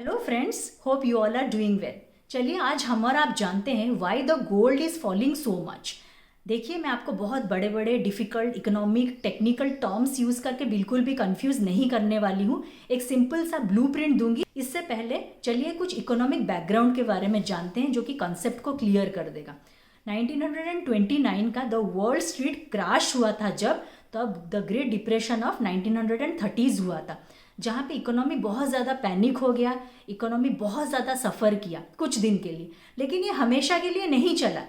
Hello friends, hope you all are doing well. चलिए आज हम और आप जानते हैं why the gold is falling so much. देखिए, मैं आपको बहुत बड़े बड़े difficult economic technical terms use करके बिल्कुल भी कंफ्यूज नहीं करने वाली हूँ। एक सिंपल सा ब्लूप्रिंट दूंगी। इससे पहले चलिए कुछ इकोनॉमिक बैकग्राउंड के बारे में जानते हैं जो कि कंसेप्ट को क्लियर कर देगा। 1929 का द वर्ल्ड स्ट्रीट क्रैश हुआ था तब the great depression of 1930s हुआ था, जहाँ पे इकोनॉमी बहुत ज़्यादा पैनिक हो गया। इकोनॉमी बहुत ज़्यादा सफ़र किया कुछ दिन के लिए, लेकिन ये हमेशा के लिए नहीं चला।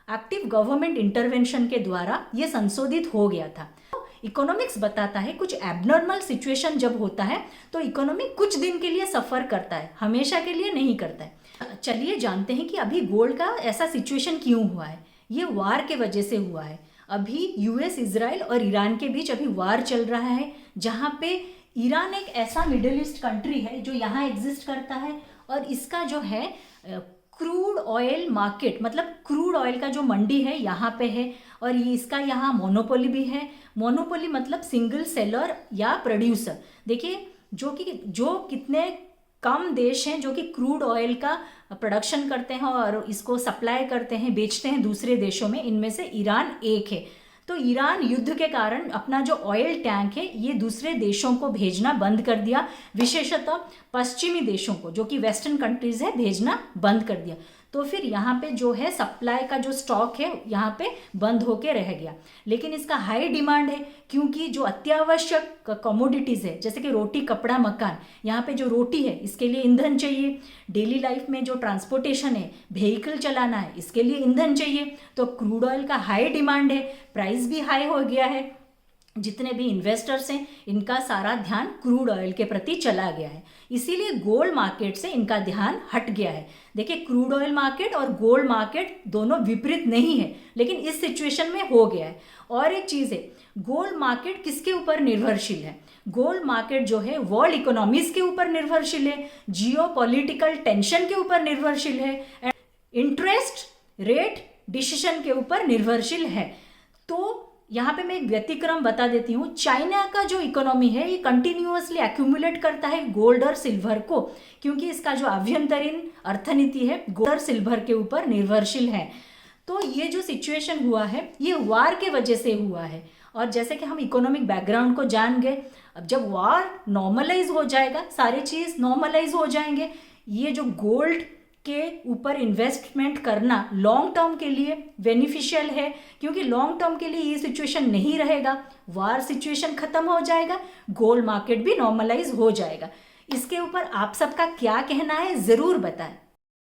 एक्टिव गवर्नमेंट इंटरवेंशन के द्वारा ये संशोधित हो गया था। इकोनॉमिक्स बताता है कुछ एबनॉर्मल सिचुएशन जब होता है तो इकोनॉमी कुछ दिन के लिए सफ़र करता है, हमेशा के लिए नहीं करता है। चलिए जानते हैं कि अभी गोल्ड का ऐसा सिचुएशन क्यों हुआ है। ये वार के वजह से हुआ है। अभी यूएस, इजराइल और ईरान के बीच अभी वार चल रहा है, जहाँ पे ईरान एक ऐसा मिडिल ईस्ट कंट्री है जो यहाँ एग्जिस्ट करता है और इसका जो है क्रूड ऑयल मार्केट, मतलब क्रूड ऑयल का जो मंडी है यहाँ पे है और ये इसका यहाँ मोनोपोली भी है। मोनोपोली मतलब सिंगल सेलर या प्रोड्यूसर। देखिए जो कितने कम देश हैं जो कि क्रूड ऑयल का प्रोडक्शन करते हैं और इसको सप्लाई करते हैं, बेचते हैं दूसरे देशों में, इनमें से ईरान एक है। तो ईरान युद्ध के कारण अपना जो ऑयल टैंक है ये दूसरे देशों को भेजना बंद कर दिया, विशेषतः पश्चिमी देशों को जो कि वेस्टर्न कंट्रीज है भेजना बंद कर दिया। तो फिर यहाँ पे जो है सप्लाई का जो स्टॉक है यहाँ पे बंद होके रह गया। लेकिन इसका हाई डिमांड है क्योंकि जो अत्यावश्यक कमोडिटीज़ है जैसे कि रोटी, कपड़ा, मकान, यहाँ पे जो रोटी है इसके लिए ईंधन चाहिए। डेली लाइफ में जो ट्रांसपोर्टेशन है, व्हीकल चलाना है, इसके लिए ईंधन चाहिए। तो क्रूड ऑयल का हाई डिमांड है, प्राइस भी हाई हो गया है। जितने भी इन्वेस्टर्स हैं इनका सारा ध्यान क्रूड ऑयल के प्रति चला गया है, इसीलिए गोल्ड मार्केट से इनका ध्यान हट गया है। देखिए, क्रूड ऑयल मार्केट और गोल्ड मार्केट दोनों विपरीत नहीं है, लेकिन इस सिचुएशन में हो गया है। और एक चीज़ है, गोल्ड मार्केट किसके ऊपर निर्भरशील है? गोल्ड मार्केट जो है वर्ल्ड इकोनॉमीज के ऊपर निर्भरशील है, जियो पॉलिटिकल टेंशन के ऊपर निर्भरशील है, इंटरेस्ट रेट डिसीजन के ऊपर निर्भरशील है। तो यहाँ पे मैं एक व्यतिक्रम बता देती हूँ। चाइना का जो इकोनॉमी है ये कंटिन्यूअसली एक्यूमुलेट करता है गोल्ड और सिल्वर को, क्योंकि इसका जो आभ्यंतरीण अर्थनीति है गोल्ड और सिल्वर के ऊपर निर्भरशील है। तो ये जो सिचुएशन हुआ है ये वार के वजह से हुआ है। और जैसे कि हम इकोनॉमिक बैकग्राउंड को जान गए, अब जब वार नॉर्मलाइज हो जाएगा, सारी चीज़ नॉर्मलाइज हो जाएंगे। ये जो गोल्ड के ऊपर इन्वेस्टमेंट करना लॉन्ग टर्म के लिए बेनिफिशियल है, क्योंकि लॉन्ग टर्म के लिए ये सिचुएशन नहीं रहेगा, वार सिचुएशन खत्म हो जाएगा, गोल्ड मार्केट भी नॉर्मलाइज हो जाएगा। इसके ऊपर आप सबका क्या कहना है ज़रूर बताएं।